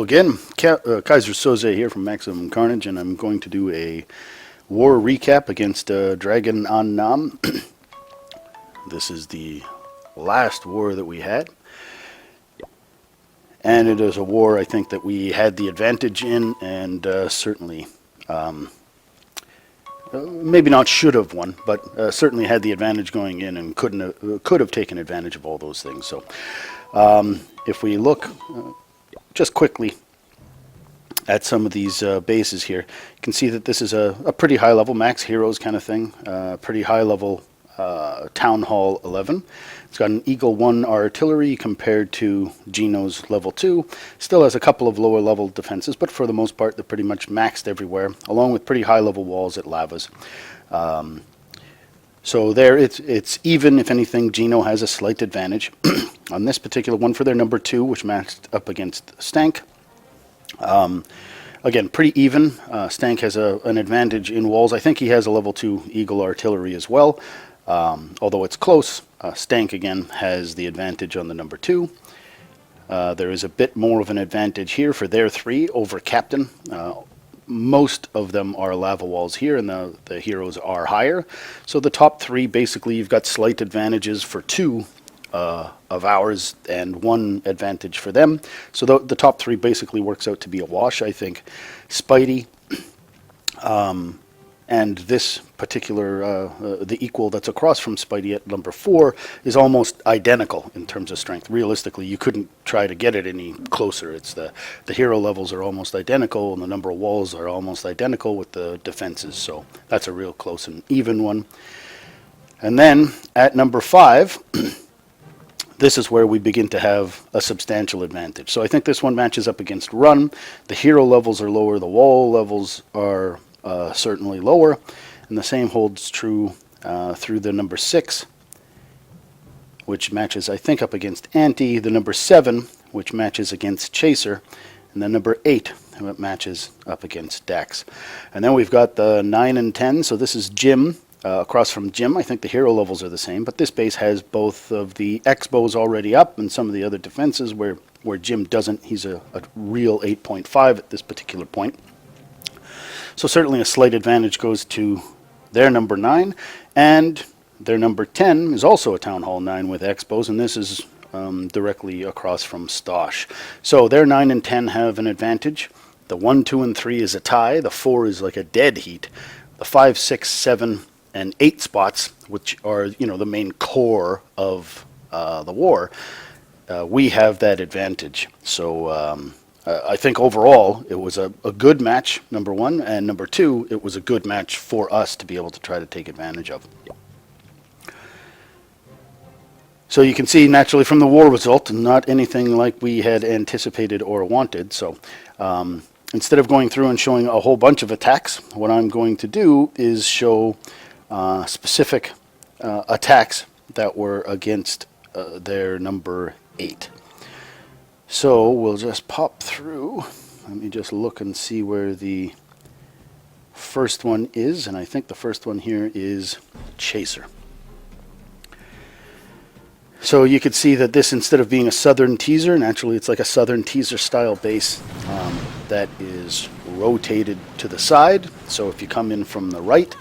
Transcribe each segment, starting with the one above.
again, Kaiser Soze here from Maximum Carnage, and I'm going to do a war recap against Dragon on Nam. This is the last war that we had, and it is a war I think that we had the advantage in, and certainly maybe not should have won, but certainly had the advantage going in and could have taken advantage of all those things. So if we look just quickly at some of these bases here, you can see that this is a pretty high level max heroes kind of thing, pretty high level Town Hall 11. It's got an Eagle 1 artillery compared to Geno's level 2. Still has a couple of lower level defenses, but for the most part they're pretty much maxed everywhere, along with pretty high level walls at Lavas. So there it's even. If anything, Geno has a slight advantage on this particular one for their number 2, which matched up against Stank. Again, pretty even. Stank has an advantage in walls. I think he has a level 2 Eagle artillery as well. Although it's close, Stank again has the advantage on the number 2. There is a bit more of an advantage here for their 3 over Captain. Most of them are lava walls here, and the heroes are higher. So the top 3, basically, you've got slight advantages for 2 of ours and 1 advantage for them. So the top 3 basically works out to be a wash, I think. Spidey and this particular, the equal that's across from Spidey at number 4 is almost identical in terms of strength. Realistically, you couldn't try to get it any closer. It's the hero levels are almost identical, and the number of walls are almost identical with the defenses. So that's a real close and even one. And then at number 5, this is where we begin to have a substantial advantage. So I think this one matches up against Run. The hero levels are lower, the wall levels are certainly lower, and the same holds true through the number 6, which matches I think up against Aunty, the number 7, which matches against Chaser, and the number 8, that matches up against Dax. And then we've got the 9 and 10, so this is Jim. Across from Jim, I think the hero levels are the same, but this base has both of the X-bows already up and some of the other defenses where Jim doesn't. He's a real 8.5 at this particular point. So certainly a slight advantage goes to their number 9, and their number 10 is also a Town Hall 9 with X-bows, and this is directly across from Stosh. So their 9 and 10 have an advantage. The 1, 2, and 3 is a tie. The 4 is like a dead heat. The 5, 6, 7, and 8 spots, which are the main core of the war, we have that advantage. So I think overall it was a good match, number 1, and number 2, it was a good match for us to be able to try to take advantage of. So you can see naturally from the war result, not anything like we had anticipated or wanted. So instead of going through and showing a whole bunch of attacks, what I'm going to do is show specific attacks that were against their number 8. So we'll just pop through. Let me just look and see where the first one is, and I think the first one here is Chaser. So you could see that this, instead of being a southern teaser, naturally it's like a southern teaser style base that is rotated to the side. So if you come in from the right,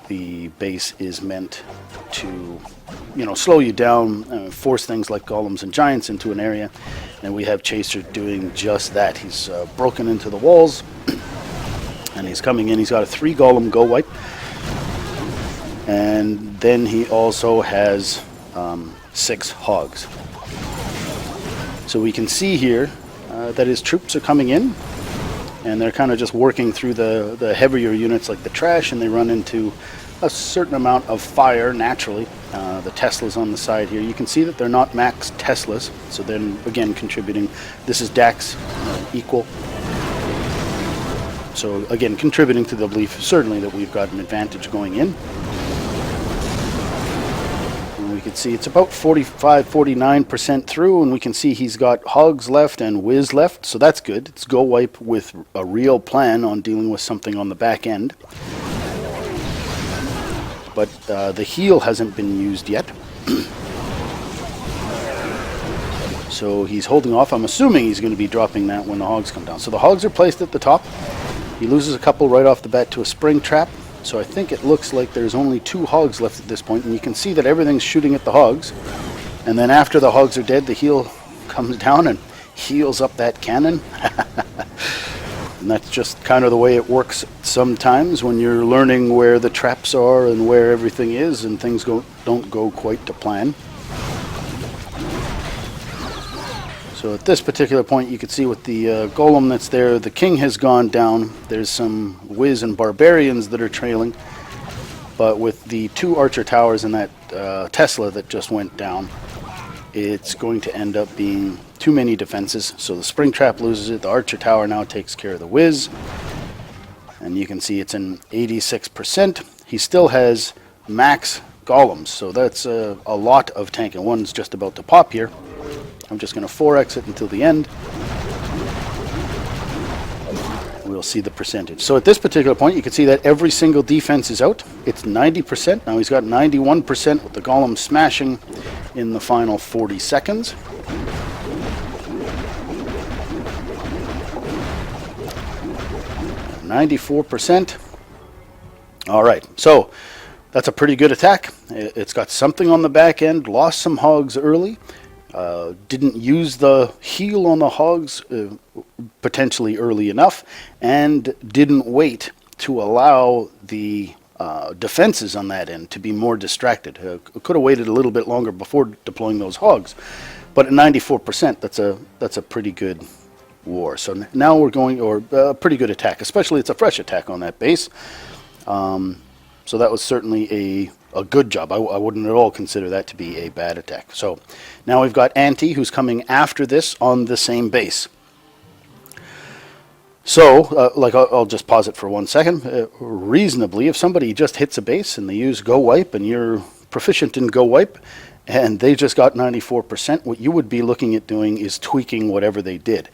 the base is meant to slow you down, force things like golems and giants into an area, and we have Chaser doing just that. He's broken into the walls, and he's coming in. He's got a 3 golem go wipe, and then he also has 6 hogs. So we can see here that his troops are coming in, and they're kind of just working through the heavier units like the trash, and they run into a certain amount of fire naturally. The Teslas on the side here, you can see that they're not max Teslas, so then again contributing. This is Dax equal, so again contributing to the belief certainly that we've got an advantage going in. And we can see it's about 45-49% through, and we can see he's got hogs left and whiz left, so that's good. It's go wipe with a real plan on dealing with something on the back end. But the heal hasn't been used yet. So he's holding off. I'm assuming he's going to be dropping that when the hogs come down. So the hogs are placed at the top. He loses a couple right off the bat to a spring trap. So I think it looks like there's only 2 hogs left at this point, and you can see that everything's shooting at the hogs. And then after the hogs are dead, the heel comes down and heals up that cannon. And that's just kind of the way it works sometimes when you're learning where the traps are and where everything is, and things don't go quite to plan. So at this particular point, you can see with the golem that's there, the king has gone down. There's some whiz and barbarians that are trailing. But with the 2 archer towers and that Tesla that just went down, it's going to end up being too many defenses. So the spring trap loses it. The archer tower now takes care of the whiz. And you can see it's an 86%. He still has max golems, so that's a lot of tank. And one's just about to pop here. I'm just going to 4x it until the end. We'll see the percentage. So at this particular point, you can see that every single defense is out. It's 90%. Now he's got 91% with the golem smashing in the final 40 seconds. %. All right, so that's a pretty good attack. It's got something on the back end, lost some hogs early, didn't use the heal on the hogs potentially early enough, and didn't wait to allow the defenses on that end to be more distracted. Could have waited a little bit longer before deploying those hogs, but at 94%, that's a pretty good war. So now we're going, or a pretty good attack, especially it's a fresh attack on that base. So that was certainly a good job. I wouldn't at all consider that to be a bad attack. So now we've got Aunty, who's coming after this on the same base. So, I'll just pause it for 1 second. Reasonably, if somebody just hits a base and they use Go Wipe and you're proficient in Go Wipe, and they just got 94%, what you would be looking at doing is tweaking whatever they did.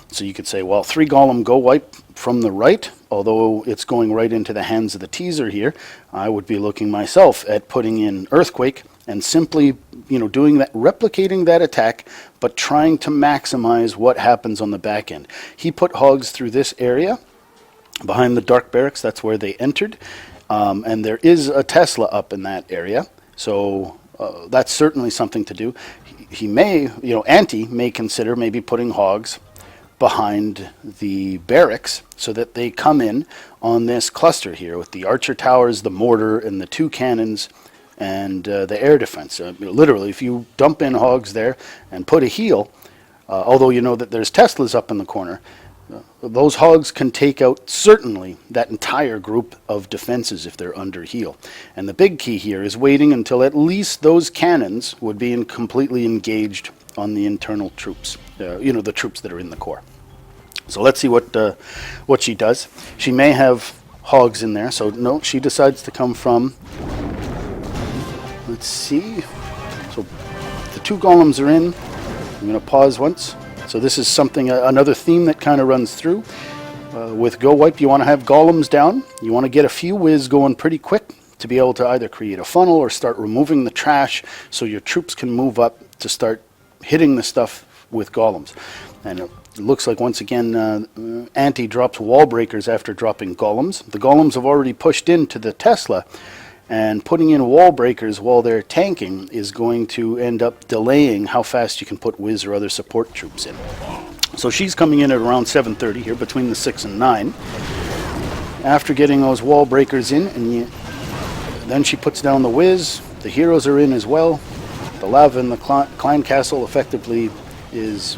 So you could say, well, 3 golem Go Wipe from the right, although it's going right into the hands of the teaser here. I would be looking myself at putting in Earthquake and simply, doing that, replicating that attack, but trying to maximize what happens on the back end. He put hogs through this area behind the dark barracks. That's where they entered, and there is a Tesla up in that area. So that's certainly something to do. He may, Aunty may consider maybe putting hogs behind the barracks so that they come in on this cluster here with the archer towers, the mortar, and the 2 cannons, and the air defense. Literally, if you dump in hogs there and put a heal, although you know that there's Teslas up in the corner, those hogs can take out certainly that entire group of defenses if they're under heal. And the big key here is waiting until at least those cannons would be completely engaged on the internal troops, the troops that are in the core. So let's see what she does. She may have hogs in there, so no, she decides to come from, let's see, so the 2 golems are in. I'm going to pause once. So this is something, another theme that kind of runs through. With Go Wipe, you want to have golems down. You want to get a few whiz going pretty quick to be able to either create a funnel or start removing the trash so your troops can move up to start hitting the stuff with golems. And it looks like once again Aunty drops wall breakers after dropping golems. The golems have already pushed into the Tesla, and putting in wall breakers while they're tanking is going to end up delaying how fast you can put whiz or other support troops in. So she's coming in at around 7:30 here, between the 6 and 9. After getting those wall breakers in, and then she puts down the whiz. The heroes are in as well. The lava in the Klein Castle effectively is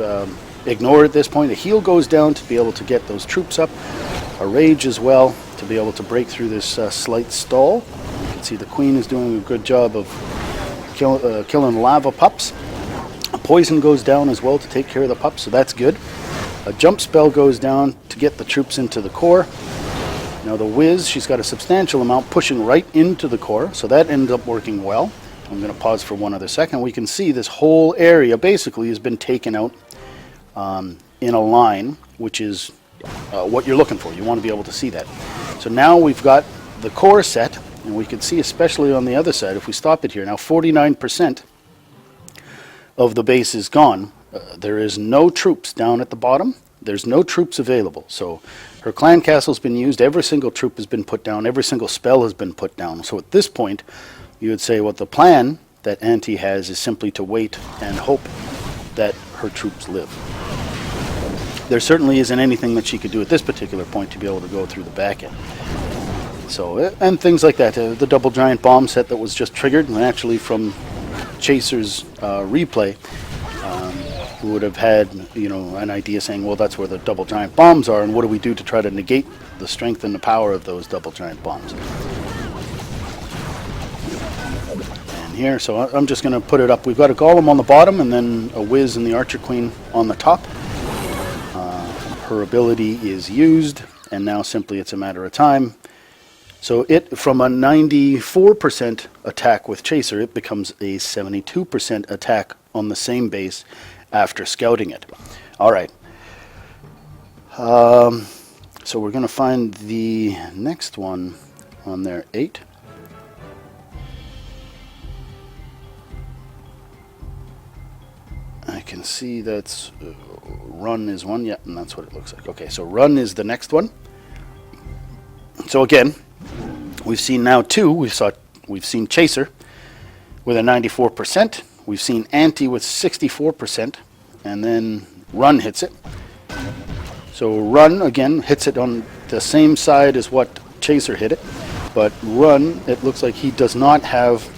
ignored at this point. A heal goes down to be able to get those troops up. A rage as well to be able to break through this slight stall. You can see the queen is doing a good job of killing lava pups. A poison goes down as well to take care of the pups, so that's good. A jump spell goes down to get the troops into the core. Now the whiz, she's got a substantial amount pushing right into the core, so that ends up working well. I'm going to pause for one other second. We can see this whole area basically has been taken out in a line, which is what you're looking for. You want to be able to see that. So now we've got the core set, and we can see, especially on the other side, if we stop it here, now 49% of the base is gone, There is no troops down at the bottom. There's no troops available. So her clan castle's been used. Every single troop has been put down. Every single spell has been put down. So at this point, you would say, well, the plan that Aunty has is simply to wait and hope that her troops live. There certainly isn't anything that she could do at this particular point to be able to go through the back end. So, and things like that. The double giant bomb set that was just triggered, and actually from Chaser's replay, who would have had, an idea saying, well, that's where the double giant bombs are, and what do we do to try to negate the strength and the power of those double giant bombs? And here, so I'm just going to put it up. We've got a golem on the bottom, and then a whiz and the archer queen on the top. Her ability is used, and now simply it's a matter of time. So it, from a 94% attack with Chaser, it becomes a 72% attack on the same base after scouting it. All right. So we're going to find the next one on there, 8. I can see that's run is one. Yeah, and that's what it looks like. Okay, so run is the next one. So again, we've seen now 2. We've seen Chaser with a 94%. We've seen Aunty with 64%, and then Run hits it. So Run, again, hits it on the same side as what Chaser hit it, but Run, it looks like he does not have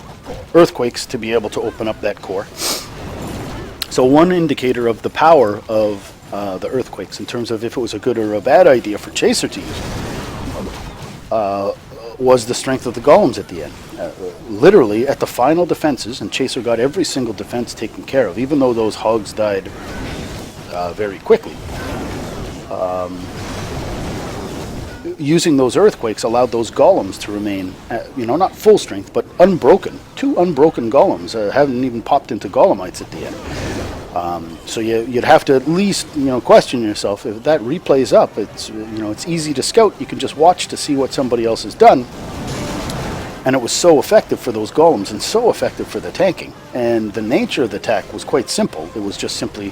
earthquakes to be able to open up that core. So one indicator of the power of the earthquakes, in terms of if it was a good or a bad idea for Chaser to use, was the strength of the golems at the end. Literally, at the final defenses, and Chaser got every single defense taken care of, even though those hogs died very quickly. Using those earthquakes allowed those golems to remain, not full strength, but unbroken. 2 unbroken golems haven't even popped into golemites at the end. So you'd have to at least, question yourself. If that replays up, it's easy to scout. You can just watch to see what somebody else has done. And it was so effective for those golems and so effective for the tanking. And the nature of the attack was quite simple. It was just simply,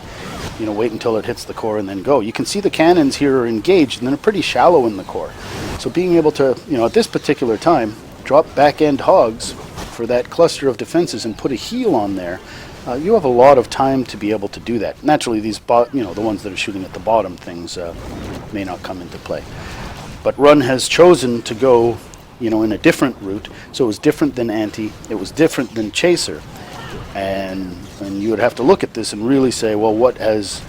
wait until it hits the core and then go. You can see the cannons here are engaged, and they're pretty shallow in the core. So being able to, at this particular time, drop back-end hogs for that cluster of defenses and put a heal on there, you have a lot of time to be able to do that. Naturally, these, the ones that are shooting at the bottom things may not come into play. But Run has chosen to go, in a different route. So it was different than Aunty. It was different than Chaser. And you would have to look at this and really say, well, what has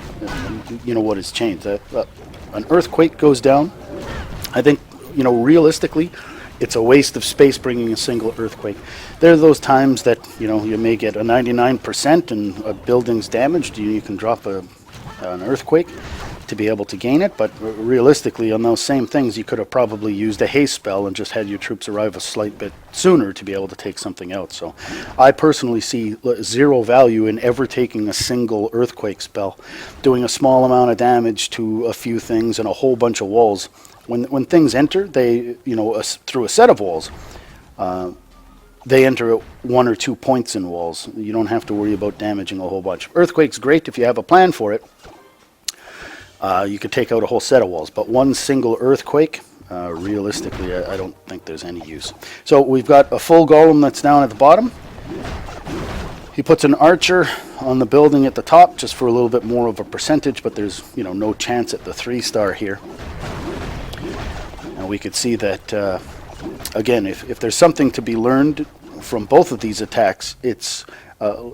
changed? An earthquake goes down. I think, realistically, it's a waste of space bringing a single earthquake. There are those times that, you may get a 99% and a building's damaged. You can drop an earthquake to be able to gain it, but realistically on those same things you could have probably used a haste spell and just had your troops arrive a slight bit sooner to be able to take something out. So I personally see 0 value in ever taking a single earthquake spell, doing a small amount of damage to a few things and a whole bunch of walls. When things enter, they, through a set of walls, they enter at 1 or 2 points in walls. You don't have to worry about damaging a whole bunch. Earthquake's great if you have a plan for it. You could take out a whole set of walls, but one single earthquake, realistically, I don't think there's any use. So we've got a full golem that's down at the bottom. He puts an archer on the building at the top just for a little bit more of a percentage, but there's no chance at the 3-star here. And we could see that, again, if there's something to be learned from both of these attacks, it's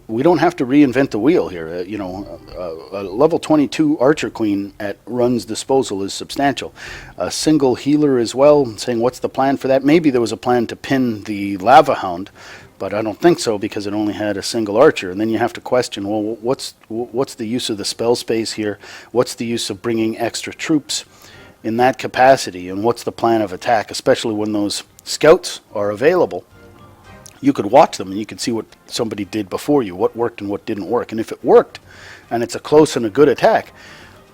we don't have to reinvent the wheel here. A level 22 Archer Queen at Run's disposal is substantial. A single healer as well, saying what's the plan for that? Maybe there was a plan to pin the Lava Hound, but I don't think so because it only had a single archer. And then you have to question, well, what's the use of the spell space here? What's the use of bringing extra troops in that capacity? And what's the plan of attack, especially when those scouts are available? You could watch them and you could see what somebody did before you, what worked and what didn't work. And if it worked, and it's a close and a good attack,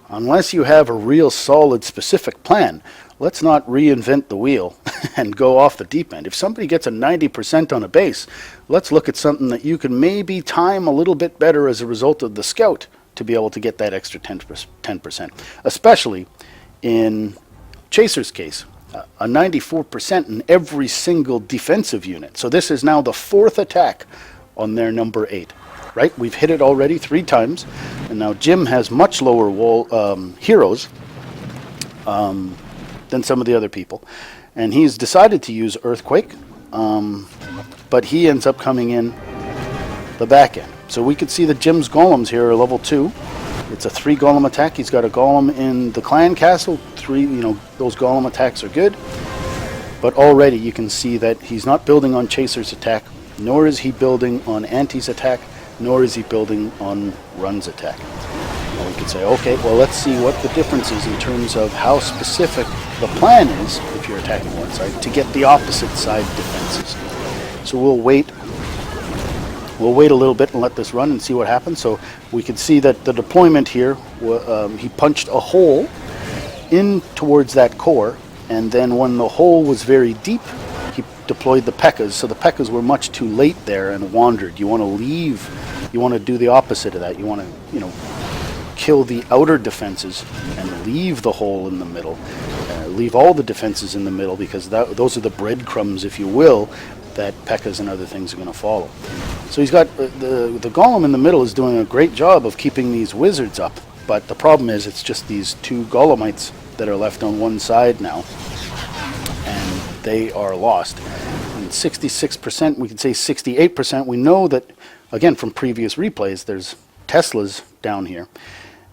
unless you have a real solid specific plan, let's not reinvent the wheel and go off the deep end. If somebody gets a 90% on a base, let's look at something that you can maybe time a little bit better as a result of the scout to be able to get that extra 10%, especially in Chaser's case, a 94% in every single defensive unit. So this is now the 4th attack on their number 8, right? We've hit it already 3 times, and now Jim has much lower heroes than some of the other people. And he's decided to use Earthquake, but he ends up coming in the back end. So we could see that Jim's golems here are level 2. It's a 3 golem attack. He's got a golem in the clan castle. 3, those golem attacks are good. But already you can see that he's not building on Chaser's attack, nor is he building on Auntie's attack, nor is he building on Run's attack. Now we could say, okay, well, let's see what the difference is in terms of how specific the plan is, if you're attacking one side, to get the opposite side defenses. So we'll wait a little bit and let this run and see what happens. So we can see that the deployment here, he punched a hole in towards that core, and then when the hole was very deep, he deployed the P.E.K.K.A.s. So the P.E.K.K.A.s were much too late there and wandered. You want to leave, you want to do the opposite of that. You want to, kill the outer defenses and leave the hole in the middle. Leave all the defenses in the middle, because those are the breadcrumbs, if you will, that P.E.K.K.A.s and other things are going to follow. So he's got the golem in the middle is doing a great job of keeping these wizards up, but the problem is it's just these 2 golemites that are left on one side now, and they are lost. And 66%, we could say 68%, we know that, again, from previous replays, there's Teslas down here.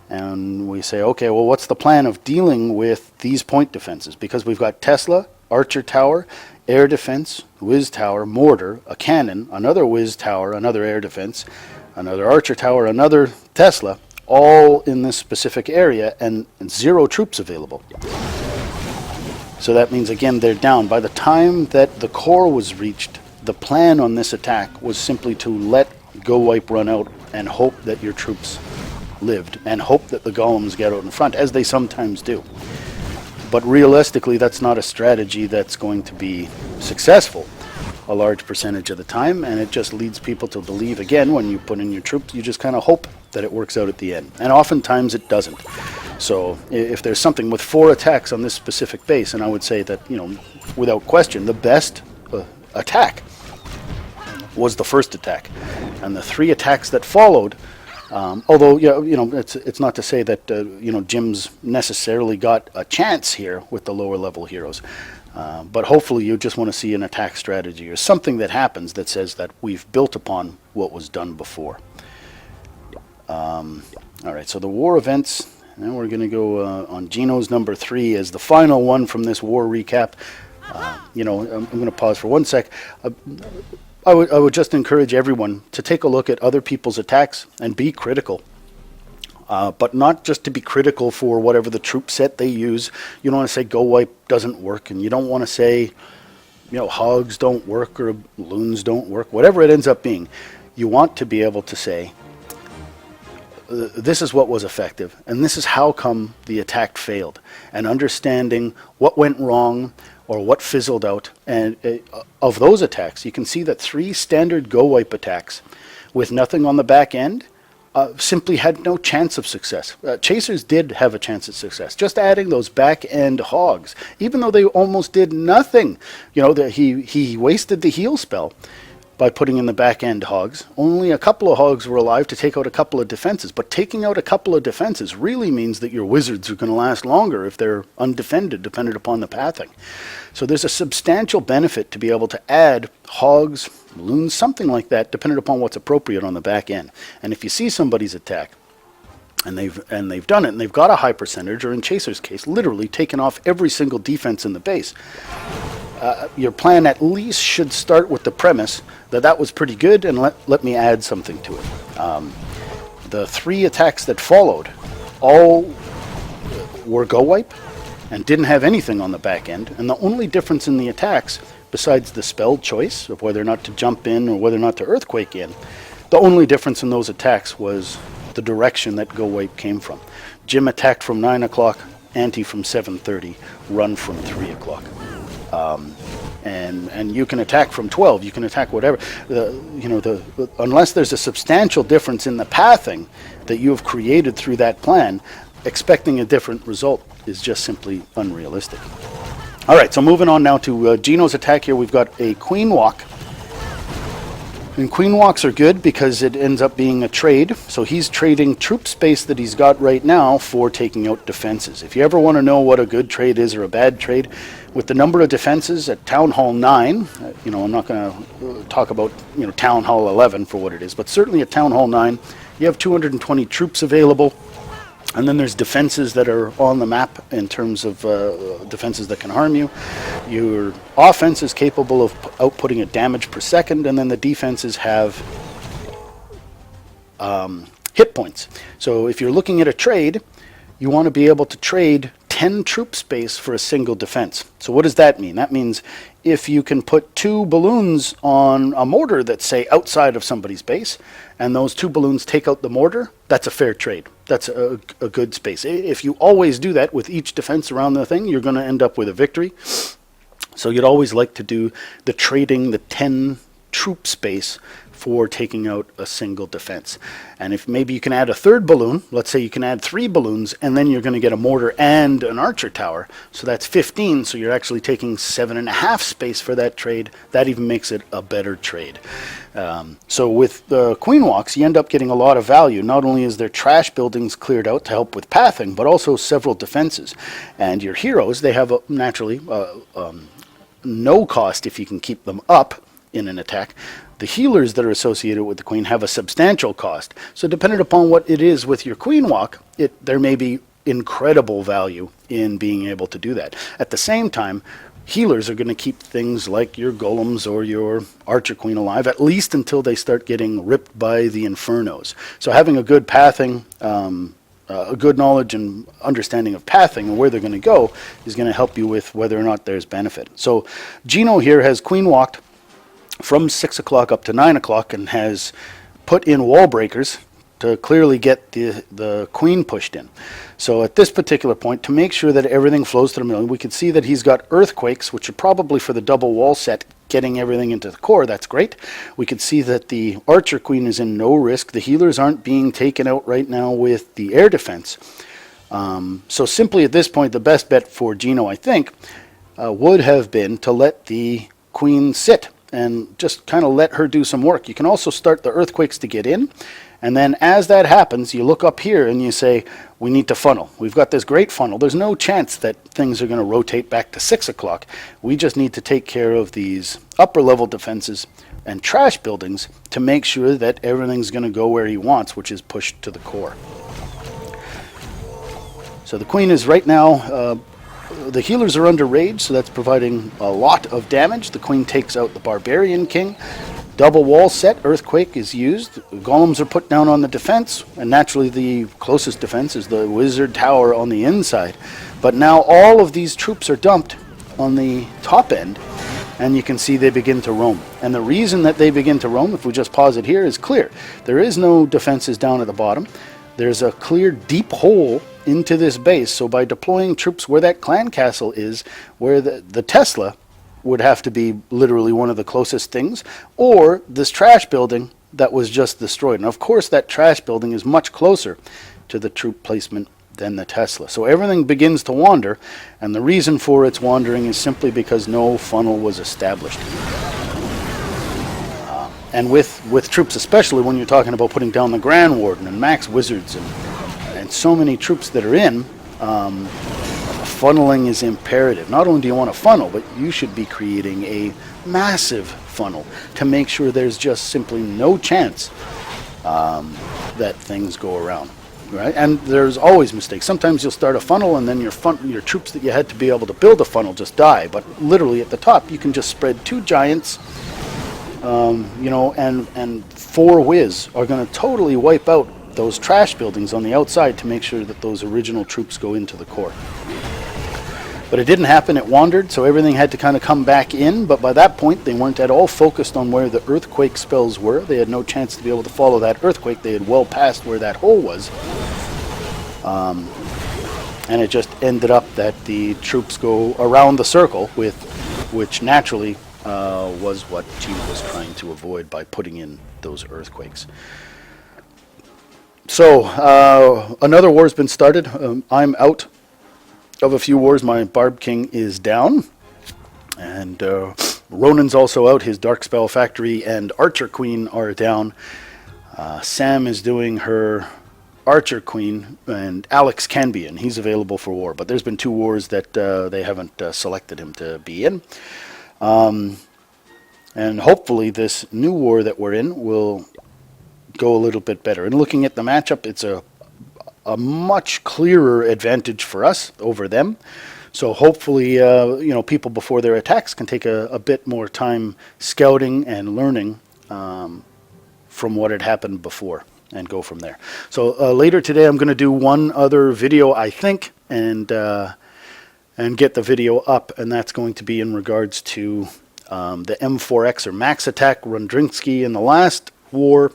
And we say, okay, well, what's the plan of dealing with these point defenses? Because we've got Tesla, Archer Tower, Air Defense, Whiz Tower, Mortar, a Cannon, another Whiz Tower, another Air Defense, another Archer Tower, another Tesla, all in this specific area, and 0 troops available. So that means, again, they're down. By the time that the core was reached, the plan on this attack was simply to let Go Wipe run out and hope that your troops lived, and hope that the golems get out in front, as they sometimes do. But realistically, that's not a strategy that's going to be successful a large percentage of the time, and it just leads people to believe, again, when you put in your troops, you just kind of hope that it works out at the end. And oftentimes it doesn't. So if there's something with 4 attacks on this specific base, and I would say that, without question, the best attack was the first attack. And the 3 attacks that followed, although it's not to say that Jim's necessarily got a chance here with the lower level heroes, but hopefully you just want to see an attack strategy or something that happens that says that we've built upon what was done before. All right, so the war events. Now we're going to go on Gino's number 3 as the final one from this war recap. I'm going to pause for 1 sec. I would just encourage everyone to take a look at other people's attacks and be critical. But not just to be critical for whatever the troop set they use. You don't want to say Go Wipe doesn't work, and you don't want to say, hogs don't work or loons don't work, whatever it ends up being. You want to be able to say, this is what was effective, and this is how come the attack failed, and understanding what went wrong or what fizzled out. And of those attacks, you can see that 3 standard Go Wipe attacks with nothing on the back end simply had no chance of success. Chasers did have a chance at success. Just adding those back end hogs, even though they almost did nothing. He wasted the heal spell by putting in the back end hogs. Only a couple of hogs were alive to take out a couple of defenses, but taking out a couple of defenses really means that your wizards are going to last longer if they're undefended, dependent upon the pathing. So there's a substantial benefit to be able to add hogs, loons, something like that, depending upon what's appropriate on the back end. And if you see somebody's attack and they've done it, and they've got a high percentage, or in Chaser's case, literally taken off every single defense in the base, your plan at least should start with the premise that that was pretty good, and let me add something to it. The 3 attacks that followed all were Go Wipe and didn't have anything on the back end, and the only difference in the attacks, besides the spell choice of whether or not to jump in or whether or not to Earthquake in, the only difference in those attacks was the direction that Go Wipe came from. Jim attacked from 9 o'clock, Aunty from 7:30, Run from 3 o'clock. and you can attack from 12, you can attack whatever. Unless there's a substantial difference in the pathing that you have created through that plan, expecting a different result is just simply unrealistic. All right, so moving on now to Gino's attack here. We've got a queen walk. And queen walks are good because it ends up being a trade. So he's trading troop space that he's got right now for taking out defenses. If you ever want to know what a good trade is or a bad trade, with the number of defenses at Town Hall 9, I'm not going to talk about Town Hall 11 for what it is, but certainly at Town Hall 9, you have 220 troops available. And then there's defenses that are on the map in terms of defenses that can harm you. Your offense is capable of outputting a damage per second, and then the defenses have hit points. So if you're looking at a trade, you want to be able to trade 10 troop space for a single defense. So what does that mean? That means if you can put 2 balloons on a mortar that's, say, outside of somebody's base, and those 2 balloons take out the mortar, that's a fair trade. That's a good space. If you always do that with each defense around the thing, you're going to end up with a victory. So you'd always like to do the trading the 10 troop space for taking out a single defense. And if maybe you can add a 3rd balloon, let's say you can add 3 balloons, and then you're going to get a mortar and an archer tower. So that's 15, so you're actually taking 7.5 space for that trade. That even makes it a better trade. So with the queen walks, you end up getting a lot of value. Not only is there trash buildings cleared out to help with pathing, but also several defenses. And your heroes, they have naturally no cost if you can keep them up in an attack. The healers that are associated with the queen have a substantial cost. So depending upon what it is with your queen walk, there may be incredible value in being able to do that. At the same time, healers are going to keep things like your golems or your archer queen alive, at least until they start getting ripped by the infernos. So having a good pathing, a good knowledge and understanding of pathing and where they're going to go is going to help you with whether or not there's benefit. So Gino here has queen walked from 6 o'clock up to 9 o'clock and has put in wall breakers to clearly get the queen pushed in. So at this particular point, to make sure that everything flows through the middle, we can see that he's got earthquakes, which are probably for the double wall set, getting everything into the core. That's great. We can see that the archer queen is in no risk. The healers aren't being taken out right now with the air defense. So simply at this point, the best bet for Gino, I think, would have been to let the queen sit and just kind of let her do some work. You can also start the earthquakes to get in, and then as that happens, you look up here and you say, we need to funnel. We've got this great funnel. There's no chance that things are going to rotate back to 6 o'clock. We just need to take care of these upper level defenses and trash buildings to make sure that everything's going to go where he wants, which is pushed to the core. So the queen is right now, the healers are under rage, so that's providing a lot of damage. The queen takes out the barbarian king. Double wall set, earthquake is used. Golems are put down on the defense, and naturally the closest defense is the wizard tower on the inside. But now all of these troops are dumped on the top end, and you can see they begin to roam. And the reason that they begin to roam, if we just pause it here, is clear. There is no defenses down at the bottom. There's a clear deep hole into this base, so by deploying troops where that clan castle is, where the Tesla would have to be literally one of the closest things, or this trash building that was just destroyed. And of course that trash building is much closer to the troop placement than the Tesla. So everything begins to wander, and the reason for its wandering is simply because no funnel was established. And with troops, especially when you're talking about putting down the Grand Warden and Max Wizards and so many troops that are in, funneling is imperative. Not only do you want to funnel, but you should be creating a massive funnel to make sure there's just simply no chance that things go around. Right? And there's always mistakes. Sometimes you'll start a funnel and then your troops that you had to be able to build a funnel just die. But literally at the top, you can just spread 2 giants, and 4 whiz are going to totally wipe out those trash buildings on the outside to make sure that those original troops go into the core. But it didn't happen, it wandered, so everything had to kind of come back in, but by that point they weren't at all focused on where the earthquake spells were. They had no chance to be able to follow that earthquake. They had well passed where that hole was. And it just ended up that the troops go around the circle, which naturally was what Gene was trying to avoid by putting in those earthquakes. So another war has been started. I'm out of a few wars. My Barb King is down, and Ronan's also out. His Dark Spell Factory and Archer Queen are down. Sam is doing her Archer Queen, and Alex can be in. He's available for war, but there's been 2 wars that they haven't selected him to be in. And hopefully this new war that we're in will go a little bit better. And looking at the matchup, it's a much clearer advantage for us over them. So hopefully, people before their attacks can take a bit more time scouting and learning from what had happened before and go from there. So later today, I'm going to do one other video, I think, and get the video up, and that's going to be in regards to the M4X or Max Attack. Rundrinsky in the last war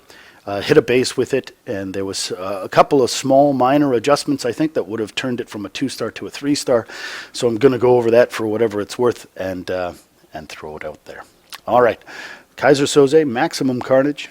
hit a base with it, and there was a couple of small minor adjustments, I think, that would have turned it from a 2-star to a 3-star. So I'm going to go over that for whatever it's worth and throw it out there. All right. Kaiser Soze, maximum carnage.